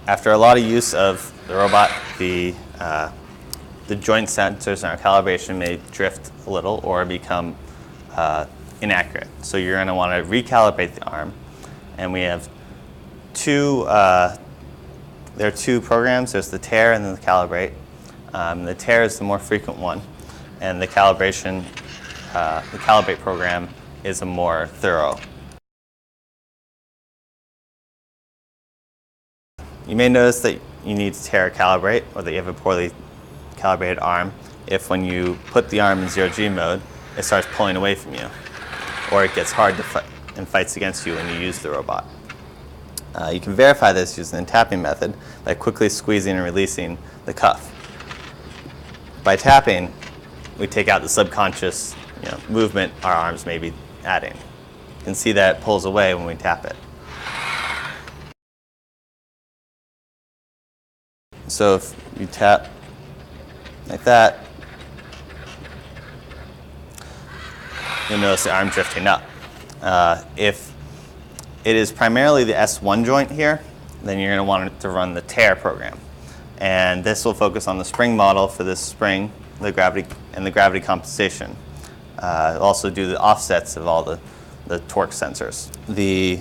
After a lot of use of the robot, the joint sensors in our calibration may drift a little or become inaccurate. So you're going to want to recalibrate the arm. And we have there are two programs. There's the tear and then the calibrate. The tear is the more frequent one, and the calibrate program is a more thorough. You may notice that you need to tear or calibrate, or that you have a poorly calibrated arm if when you put the arm in 0G mode, it starts pulling away from you, or it gets hard to fight and fights against you when you use the robot. You can verify this using the tapping method by quickly squeezing and releasing the cuff. By tapping, we take out the subconscious movement our arms may be adding. You can see that it pulls away when we tap it. So if you tap like that, you'll notice the arm drifting up. If it is primarily the S1 joint here, then you're going to want to run the tear program. And this will focus on the spring model for this spring, the gravity compensation. It'll also do the offsets of all the torque sensors. The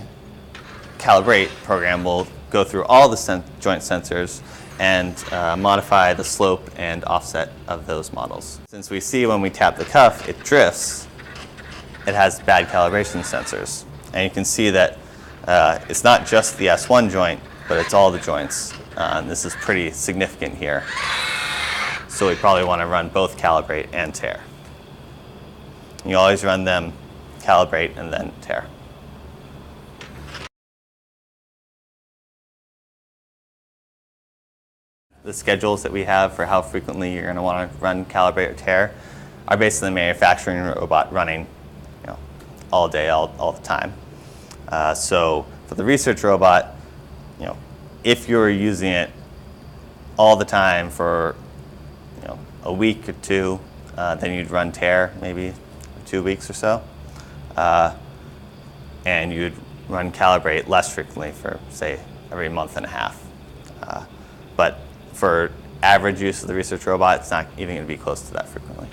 calibrate program will go through all the joint sensors and modify the slope and offset of those models. Since we see when we tap the cuff, it drifts, it has bad calibration sensors. And you can see that it's not just the S1 joint, but it's all the joints. This is pretty significant here. So we probably want to run both calibrate and tear. You always run them calibrate and then tear. The schedules that we have for how frequently you're going to want to run calibrate or tear are basically the manufacturing robot running all day, all the time. So for the research robot, if you're using it all the time for a week or two, then you'd run tear maybe 2 weeks or so, and you'd run calibrate less frequently for say every month and a half. But for average use of the research robot, it's not even going to be close to that frequently.